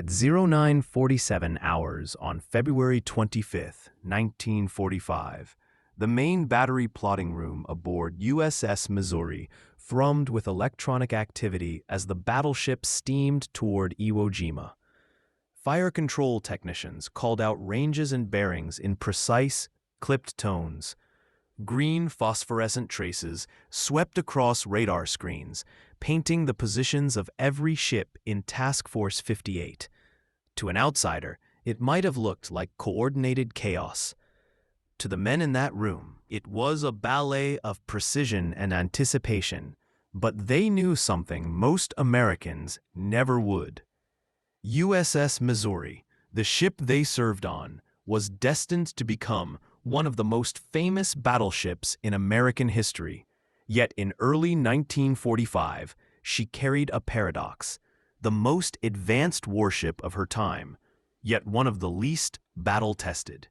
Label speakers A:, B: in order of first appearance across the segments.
A: At 09:47 hours on February 25, 1945, the main battery plotting room aboard USS Missouri thrummed with electronic activity as the battleship steamed toward Iwo Jima. Fire control technicians called out ranges and bearings in precise, clipped tones. Green phosphorescent traces swept across radar screens, painting the positions of every ship in Task Force 58. To an outsider, it might have looked like coordinated chaos. To the men in that room, it was a ballet of precision and anticipation, but they knew something most Americans never would. USS Missouri, the ship they served on, was destined to become one of the most famous battleships in American history. Yet in early 1945, she carried a paradox: the most advanced warship of her time, yet one of the least battle-tested.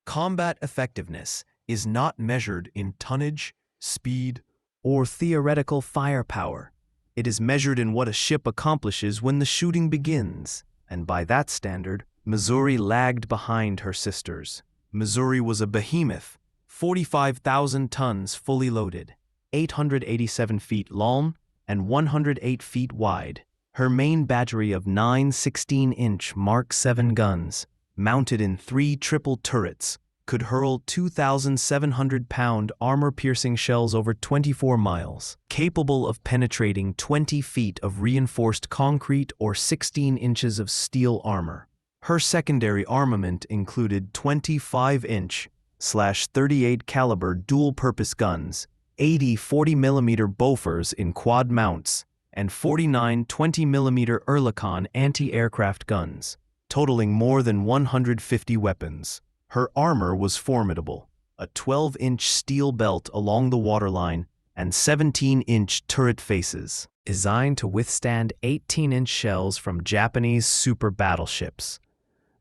A: Combat effectiveness is not measured in tonnage, speed, or theoretical firepower. It is measured in what a ship accomplishes when the shooting begins, and by that standard, Missouri lagged behind her sisters. Missouri was a behemoth, 45,000 tons fully loaded, 887 feet long, and 108 feet wide. Her main battery of 9 16-inch Mark 7 guns, mounted in 3 triple turrets, could hurl 2,700-pound armor-piercing shells over 24 miles, capable of penetrating 20 feet of reinforced concrete or 16 inches of steel armor. Her secondary armament included 25-inch/38 caliber dual-purpose guns, 80 40mm Bofors in quad mounts, and 49 20mm Oerlikon anti-aircraft guns, totaling more than 150 weapons. Her armor was formidable: a 12-inch steel belt along the waterline and 17-inch turret faces, designed to withstand 18-inch shells from Japanese super battleships.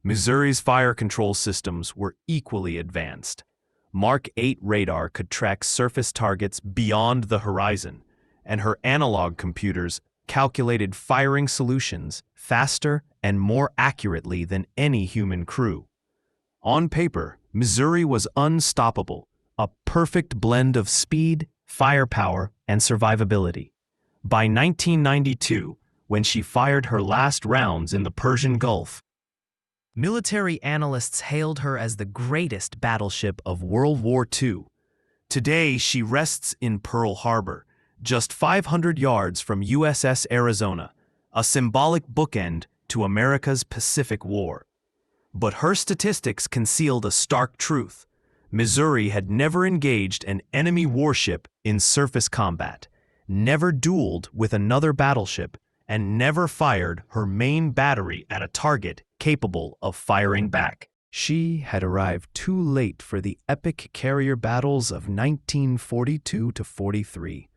A: Missouri's fire control systems were equally advanced. Mark 8 radar could track surface targets beyond the horizon, and her analog computers calculated firing solutions faster and more accurately than any human crew. On paper, Missouri was unstoppable, a perfect blend of speed, firepower, and survivability. By 1992, when she fired her last rounds in the Persian Gulf, military analysts hailed her as the greatest battleship of World War II. Today, she rests in Pearl Harbor, just 500 yards from USS Arizona, a symbolic bookend to America's Pacific War. But her statistics concealed a stark truth: Missouri had never engaged an enemy warship in surface combat, never dueled with another battleship, and never fired her main battery at a target capable of firing back. She had arrived too late for the epic carrier battles of 1942 to 43,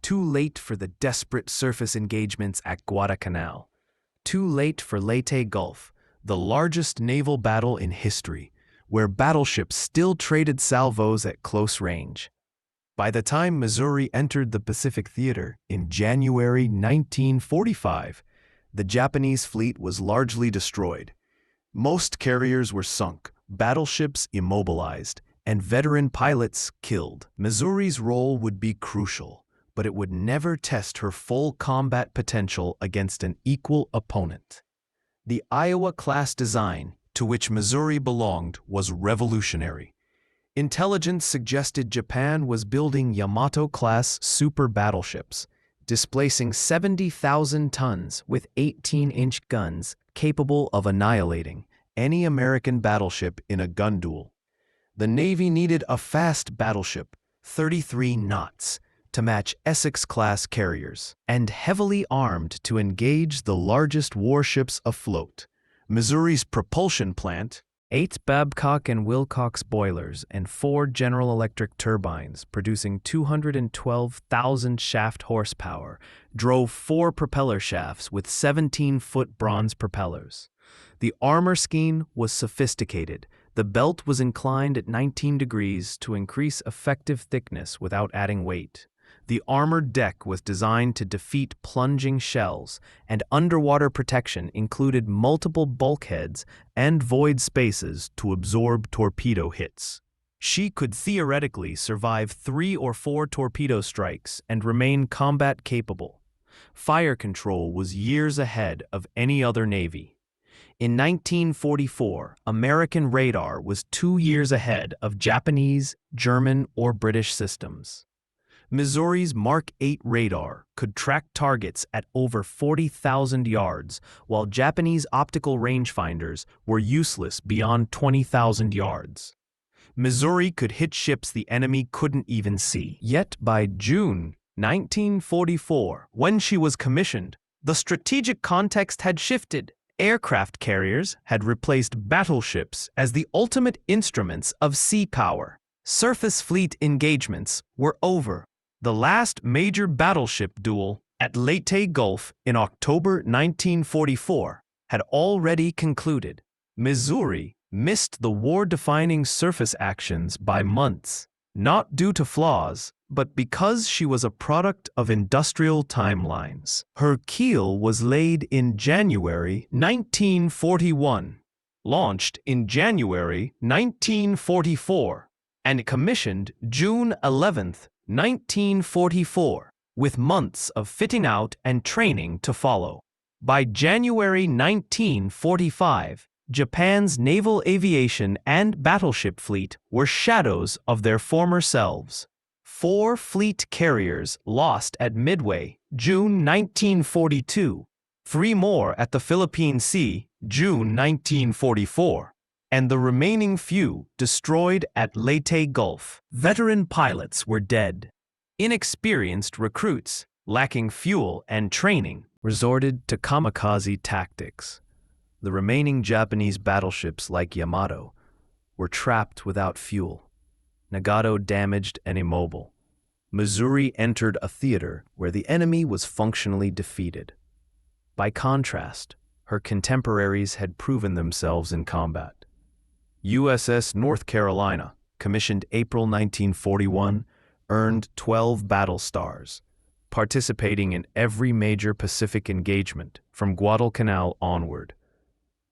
A: too late for the desperate surface engagements at Guadalcanal, too late for Leyte Gulf, the largest naval battle in history, where battleships still traded salvos at close range. By the time Missouri entered the Pacific Theater in January 1945, the Japanese fleet was largely destroyed. Most carriers were sunk, battleships immobilized, and veteran pilots killed. Missouri's role would be crucial, but it would never test her full combat potential against an equal opponent. The Iowa-class design, to which Missouri belonged, was revolutionary. Intelligence suggested Japan was building Yamato-class super battleships, displacing 70,000 tons with 18-inch guns capable of annihilating any American battleship in a gun duel. The Navy needed a fast battleship, 33 knots, to match Essex-class carriers, and heavily armed to engage the largest warships afloat. Missouri's propulsion plant, 8 Babcock and Wilcox boilers and 4 General Electric turbines producing 212,000 shaft horsepower, drove 4 propeller shafts with 17-foot bronze propellers. The armor scheme was sophisticated. The belt was inclined at 19 degrees to increase effective thickness without adding weight. The armored deck was designed to defeat plunging shells, and underwater protection included multiple bulkheads and void spaces to absorb torpedo hits. She could theoretically survive 3 or 4 torpedo strikes and remain combat capable. Fire control was years ahead of any other navy. In 1944, American radar was 2 years ahead of Japanese, German, or British systems. Missouri's Mark 8 radar could track targets at over 40,000 yards, while Japanese optical rangefinders were useless beyond 20,000 yards. Missouri could hit ships the enemy couldn't even see. Yet by June 1944, when she was commissioned, the strategic context had shifted. Aircraft carriers had replaced battleships as the ultimate instruments of sea power. Surface fleet engagements were over. The last major battleship duel at Leyte Gulf in October 1944 had already concluded. Missouri missed the war-defining surface actions by months, not due to flaws, but because she was a product of industrial timelines. Her keel was laid in January 1941, launched in January 1944, and commissioned June 11, 1944, with months of fitting out and training to follow. By January 1945, Japan's naval aviation and battleship fleet were shadows of their former selves. 4 fleet carriers lost at Midway, June 1942, 3 more at the Philippine Sea, June 1944, and the remaining few destroyed at Leyte Gulf. Veteran pilots were dead. Inexperienced recruits, lacking fuel and training, resorted to kamikaze tactics. The remaining Japanese battleships like Yamato were trapped without fuel, Nagato damaged and immobile. Missouri entered a theater where the enemy was functionally defeated. By contrast, her contemporaries had proven themselves in combat. USS North Carolina, commissioned April 1941, earned 12 battle stars, participating in every major Pacific engagement from Guadalcanal onward.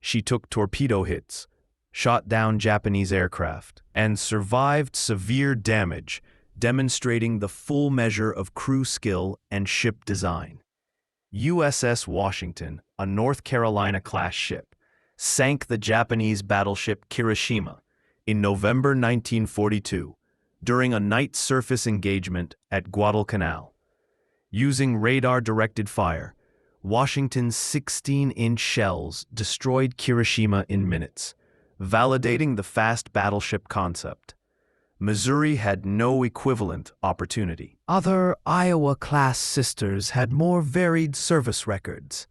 A: She took torpedo hits, shot down Japanese aircraft, and survived severe damage, demonstrating the full measure of crew skill and ship design. USS Washington, a North Carolina-class ship, sank the Japanese battleship Kirishima in November 1942 during a night surface engagement at Guadalcanal. Using radar-directed fire, Washington's 16-inch shells destroyed Kirishima in minutes, validating the fast battleship concept. Missouri had no equivalent opportunity. Other Iowa-class sisters had more varied service records.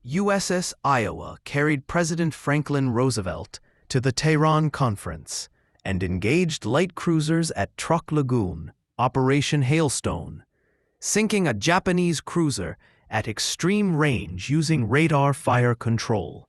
A: USS Iowa carried President Franklin Roosevelt to the Tehran Conference and engaged light cruisers at Truk Lagoon, Operation Hailstone, sinking a Japanese cruiser at extreme range using radar fire control.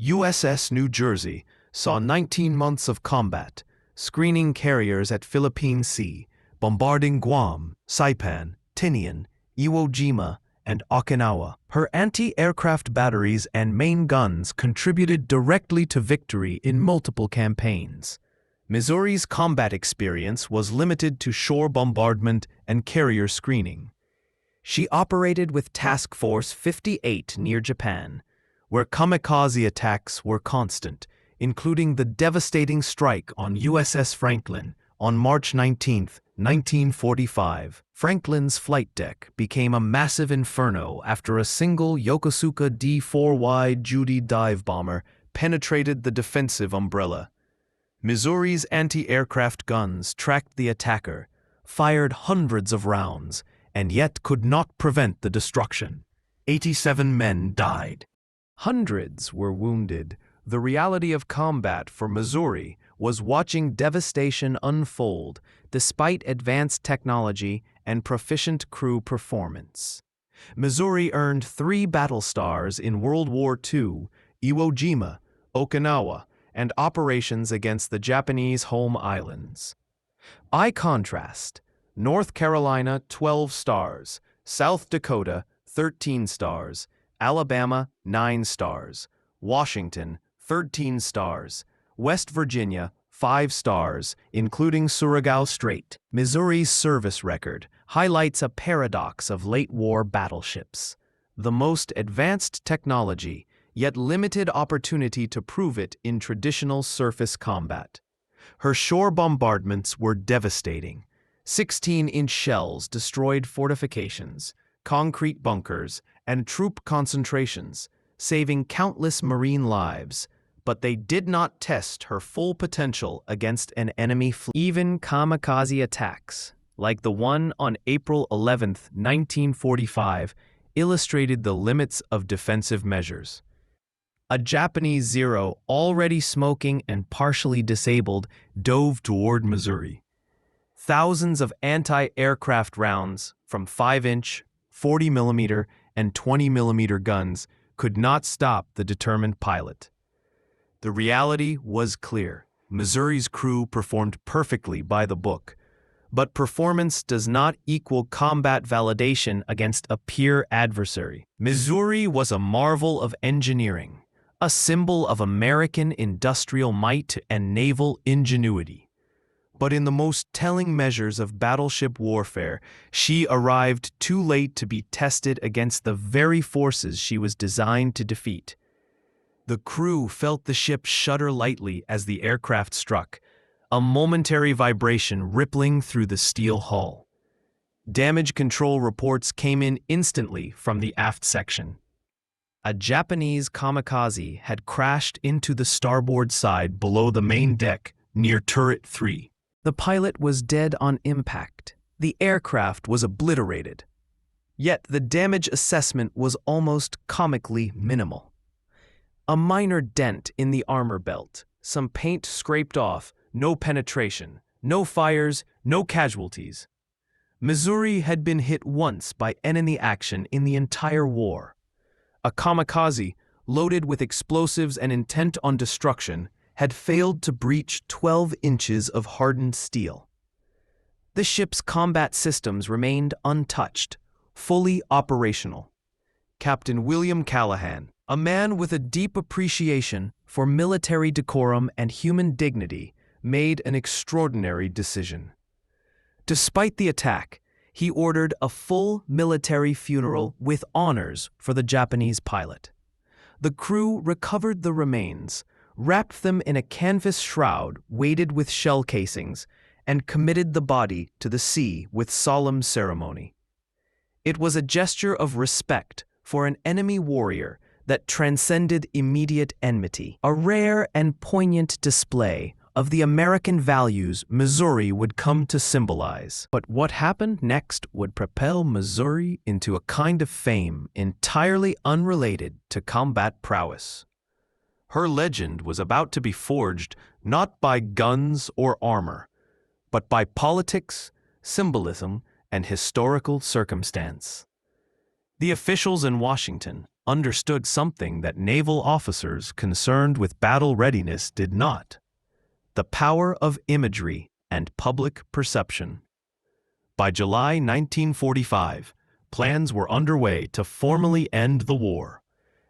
A: USS New Jersey saw 19 months of combat, screening carriers at Philippine Sea, bombarding Guam, Saipan, Tinian, Iwo Jima, and Okinawa. Her anti-aircraft batteries and main guns contributed directly to victory in multiple campaigns. Missouri's combat experience was limited to shore bombardment and carrier screening. She operated with Task Force 58 near Japan, where kamikaze attacks were constant, including the devastating strike on USS Franklin on March 19, 1945. Franklin's flight deck became a massive inferno after a single Yokosuka D-4Y Judy dive bomber penetrated the defensive umbrella. Missouri's anti-aircraft guns tracked the attacker, fired hundreds of rounds, and yet could not prevent the destruction. 87 men died. Hundreds were wounded. The reality of combat for Missouri was watching devastation unfold despite advanced technology and proficient crew performance. Missouri earned 3 battle stars in World War II, Iwo Jima, Okinawa, and operations against the Japanese home islands. By contrast, North Carolina, 12 stars. South Dakota, 13 stars. Alabama, 9 stars. Washington, 13 stars. West Virginia, 5 stars, including Surigao Strait. Missouri's service record highlights a paradox of late-war battleships. The most advanced technology, yet limited opportunity to prove it in traditional surface combat. Her shore bombardments were devastating. 16-inch shells destroyed fortifications, concrete bunkers, and troop concentrations, saving countless marine lives, but they did not test her full potential against an enemy fleet. Even kamikaze attacks, like the one on April 11, 1945, illustrated the limits of defensive measures. A Japanese Zero, already smoking and partially disabled, dove toward Missouri. Thousands of anti-aircraft rounds from 5-inch, 40mm, and 20mm guns could not stop the determined pilot. The reality was clear. Missouri's crew performed perfectly by the book, but performance does not equal combat validation against a peer adversary. Missouri was a marvel of engineering, a symbol of American industrial might and naval ingenuity. But in the most telling measures of battleship warfare, she arrived too late to be tested against the very forces she was designed to defeat. The crew felt the ship shudder lightly as the aircraft struck, a momentary vibration rippling through the steel hull. Damage control reports came in instantly from the aft section. A Japanese kamikaze had crashed into the starboard side below the main deck near turret 3. The pilot was dead on impact. The aircraft was obliterated. Yet the damage assessment was almost comically minimal. A minor dent in the armor belt, some paint scraped off, no penetration, no fires, no casualties. Missouri had been hit once by enemy action in the entire war. A kamikaze, loaded with explosives and intent on destruction, had failed to breach 12 inches of hardened steel. The ship's combat systems remained untouched, fully operational. Captain William Callahan, a man with a deep appreciation for military decorum and human dignity, made an extraordinary decision. Despite the attack, he ordered a full military funeral with honors for the Japanese pilot. The crew recovered the remains, wrapped them in a canvas shroud weighted with shell casings, and committed the body to the sea with solemn ceremony. It was a gesture of respect for an enemy warrior that transcended immediate enmity, a rare and poignant display of the American values Missouri would come to symbolize. But what happened next would propel Missouri into a kind of fame entirely unrelated to combat prowess. Her legend was about to be forged not by guns or armor, but by politics, symbolism, and historical circumstance. The officials in Washington understood something that naval officers concerned with battle readiness did not: the power of imagery and public perception. By July 1945, plans were underway to formally end the war,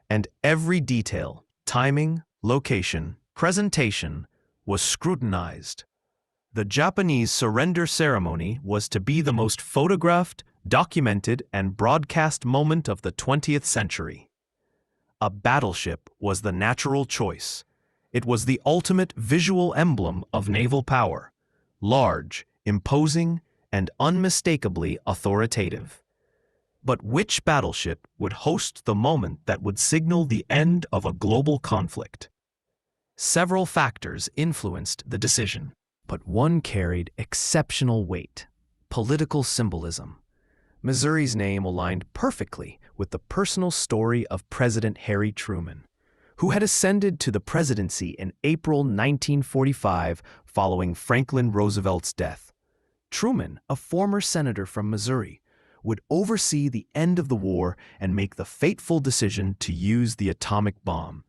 A: and every detail, timing, location, presentation, was scrutinized. The Japanese surrender ceremony was to be the most photographed, documented, and broadcast moment of the 20th century. A battleship was the natural choice. It was the ultimate visual emblem of naval power, large, imposing, and unmistakably authoritative. But which battleship would host the moment that would signal the end of a global conflict? Several factors influenced the decision, but one carried exceptional weight: political symbolism. Missouri's name aligned perfectly with the personal story of President Harry Truman, who had ascended to the presidency in April 1945 following Franklin Roosevelt's death. Truman, a former senator from Missouri, would oversee the end of the war and make the fateful decision to use the atomic bomb.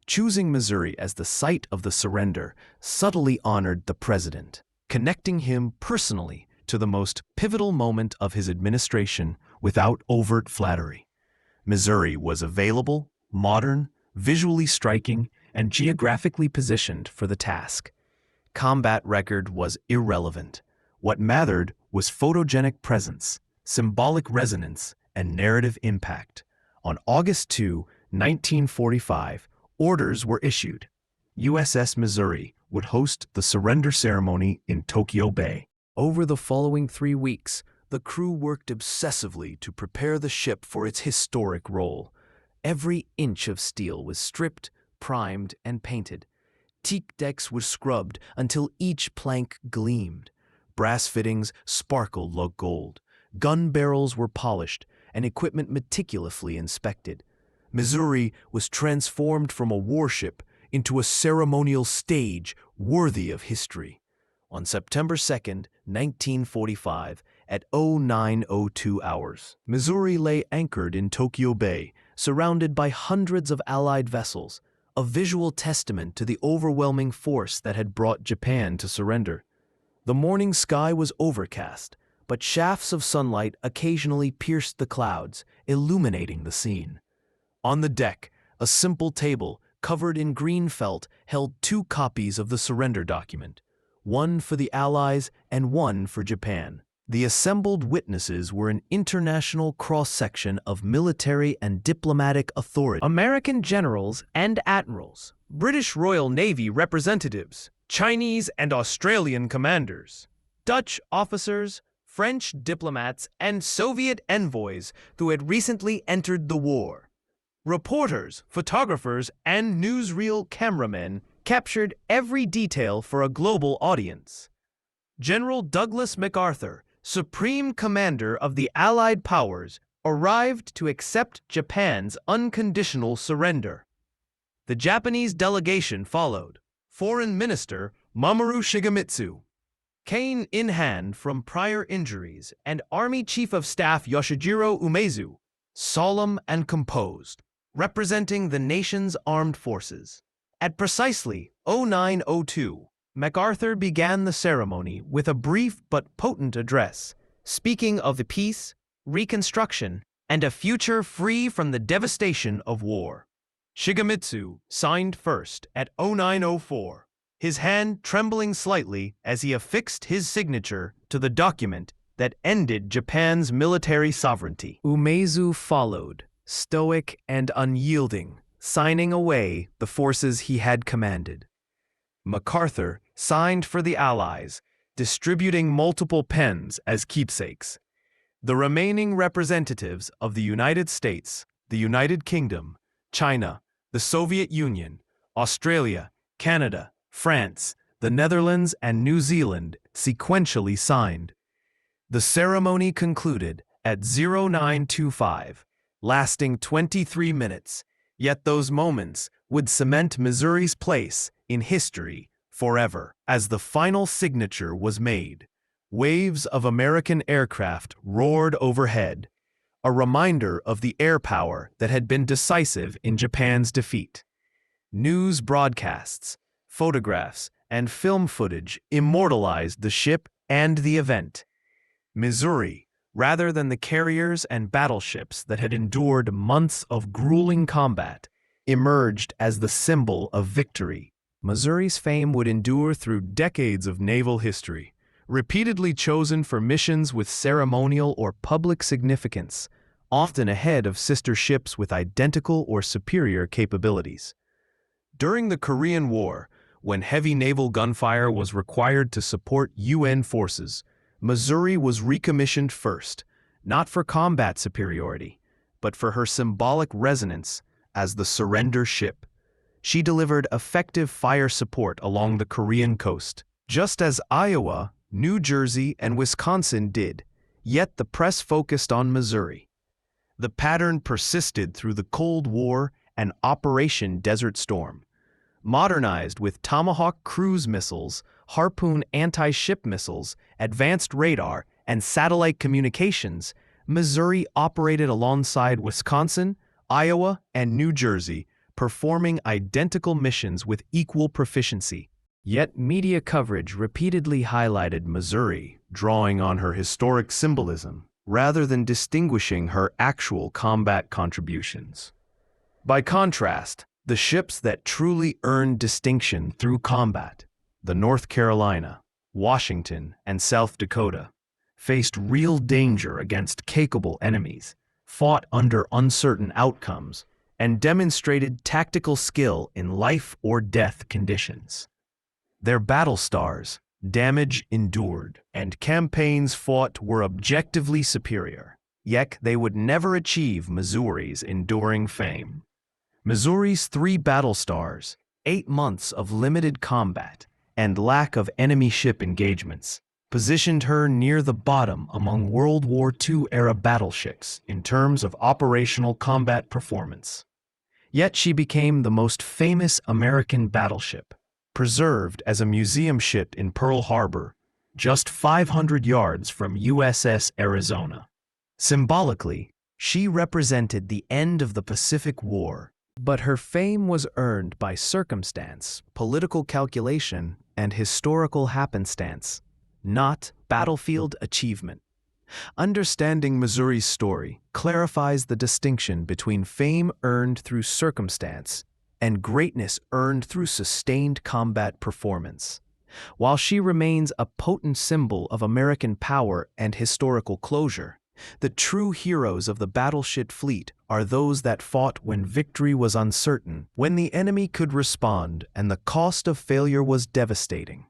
A: Choosing Missouri as the site of the surrender subtly honored the president, connecting him personally to the most pivotal moment of his administration without overt flattery. Missouri was available, modern, visually striking, and geographically positioned for the task. Combat record was irrelevant. What mattered was photogenic presence, symbolic resonance, and narrative impact. On August 2, 1945, orders were issued. USS Missouri would host the surrender ceremony in Tokyo Bay. Over the following 3 weeks, the crew worked obsessively to prepare the ship for its historic role. Every inch of steel was stripped, primed, and painted. Teak decks were scrubbed until each plank gleamed. Brass fittings sparkled like gold. Gun barrels were polished, and equipment meticulously inspected. Missouri was transformed from a warship into a ceremonial stage worthy of history. On September 2, 1945, at 09:02 hours, Missouri lay anchored in Tokyo Bay, surrounded by hundreds of Allied vessels, a visual testament to the overwhelming force that had brought Japan to surrender. The morning sky was overcast, but shafts of sunlight occasionally pierced the clouds, illuminating the scene. On the deck, a simple table covered in green felt held 2 copies of the surrender document, one for the Allies and one for Japan. The assembled witnesses were an international cross-section of military and diplomatic authority. American generals and admirals, British Royal Navy representatives, Chinese and Australian commanders, Dutch officers, French diplomats, and Soviet envoys who had recently entered the war. Reporters, photographers, and newsreel cameramen captured every detail for a global audience. General Douglas MacArthur, Supreme Commander of the Allied powers, arrived to accept Japan's unconditional surrender. The Japanese delegation followed. Foreign Minister Mamoru Shigemitsu, cane in hand from prior injuries, and Army Chief of Staff Yoshijiro Umezu, solemn and composed, representing the nation's armed forces. At precisely 09:02, MacArthur began the ceremony with a brief but potent address, speaking of the peace, reconstruction, and a future free from the devastation of war. Shigemitsu signed first at 09:04, his hand trembling slightly as he affixed his signature to the document that ended Japan's military sovereignty. Umezu followed, stoic and unyielding, signing away the forces he had commanded. MacArthur signed for the Allies, distributing multiple pens as keepsakes. The remaining representatives of the United States, the United Kingdom, China, the Soviet Union, Australia, Canada, France, the Netherlands, and New Zealand sequentially signed. The ceremony concluded at 09:25, lasting 23 minutes, yet those moments would cement Missouri's place in history forever. As the final signature was made, waves of American aircraft roared overhead, a reminder of the air power that had been decisive in Japan's defeat. News broadcasts, photographs, and film footage immortalized the ship and the event. Missouri, rather than the carriers and battleships that had endured months of grueling combat, emerged as the symbol of victory. Missouri's fame would endure through decades of naval history, repeatedly chosen for missions with ceremonial or public significance, often ahead of sister ships with identical or superior capabilities. During the Korean War, when heavy naval gunfire was required to support UN forces, Missouri was recommissioned first, not for combat superiority, but for her symbolic resonance as the surrender ship. She delivered effective fire support along the Korean coast, just as Iowa, New Jersey, and Wisconsin did, yet the press focused on Missouri. The pattern persisted through the Cold War and Operation Desert Storm. Modernized with Tomahawk cruise missiles, Harpoon anti-ship missiles, advanced radar, and satellite communications, Missouri operated alongside Wisconsin, Iowa, and New Jersey, performing identical missions with equal proficiency. Yet media coverage repeatedly highlighted Missouri, drawing on her historic symbolism, rather than distinguishing her actual combat contributions. By contrast, the ships that truly earned distinction through combat, the North Carolina, Washington, and South Dakota, faced real danger against capable enemies, fought under uncertain outcomes, and demonstrated tactical skill in life-or-death conditions. Their battle stars, damage endured, and campaigns fought were objectively superior, yet they would never achieve Missouri's enduring fame. Missouri's 3 battle stars, 8 months of limited combat, and lack of enemy ship engagements positioned her near the bottom among World War II-era battleships in terms of operational combat performance. Yet she became the most famous American battleship, preserved as a museum ship in Pearl Harbor, just 500 yards from USS Arizona. Symbolically, she represented the end of the Pacific War, but her fame was earned by circumstance, political calculation, and historical happenstance, not battlefield achievement. Understanding Missouri's story clarifies the distinction between fame earned through circumstance and greatness earned through sustained combat performance. While she remains a potent symbol of American power and historical closure, the true heroes of the battleship fleet are those that fought when victory was uncertain, when the enemy could respond and the cost of failure was devastating.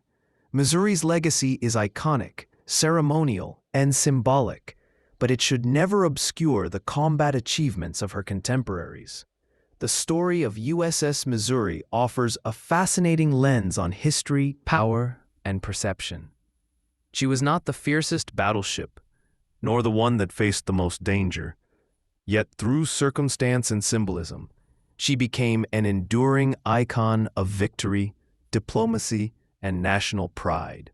A: Missouri's legacy is iconic, ceremonial, and symbolic, but it should never obscure the combat achievements of her contemporaries. The story of USS Missouri offers a fascinating lens on history, power, and perception. She was not the fiercest battleship, nor the one that faced the most danger. Yet through circumstance and symbolism, she became an enduring icon of victory, diplomacy, and national pride.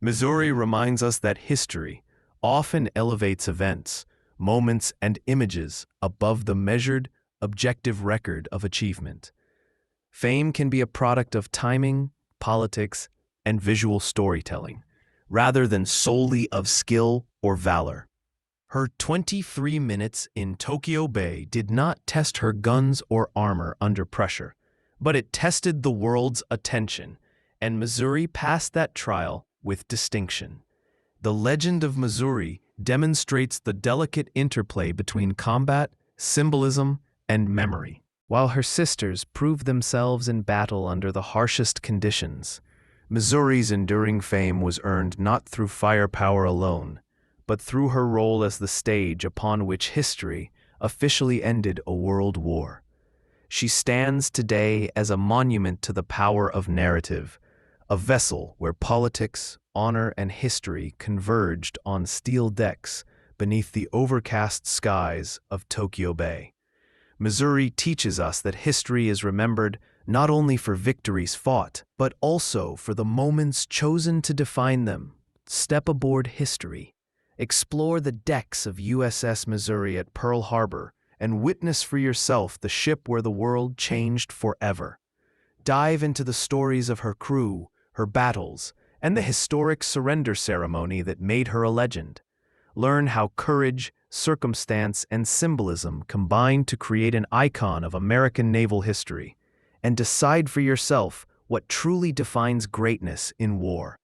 A: Missouri reminds us that history often elevates events, moments, and images above the measured, objective record of achievement. Fame can be a product of timing, politics, and visual storytelling, rather than solely of skill or valor. Her 23 minutes in Tokyo Bay did not test her guns or armor under pressure, but it tested the world's attention, and Missouri passed that trial with distinction. The legend of Missouri demonstrates the delicate interplay between combat, symbolism, and memory. While her sisters proved themselves in battle under the harshest conditions, Missouri's enduring fame was earned not through firepower alone, but through her role as the stage upon which history officially ended a world war. She stands today as a monument to the power of narrative, a vessel where politics, honor, and history converged on steel decks beneath the overcast skies of Tokyo Bay. Missouri teaches us that history is remembered not only for victories fought, but also for the moments chosen to define them. Step aboard history. Explore the decks of USS Missouri at Pearl Harbor and witness for yourself the ship where the world changed forever. Dive into the stories of her crew, her battles, and the historic surrender ceremony that made her a legend. Learn how courage, circumstance, and symbolism combine to create an icon of American naval history, and decide for yourself what truly defines greatness in war.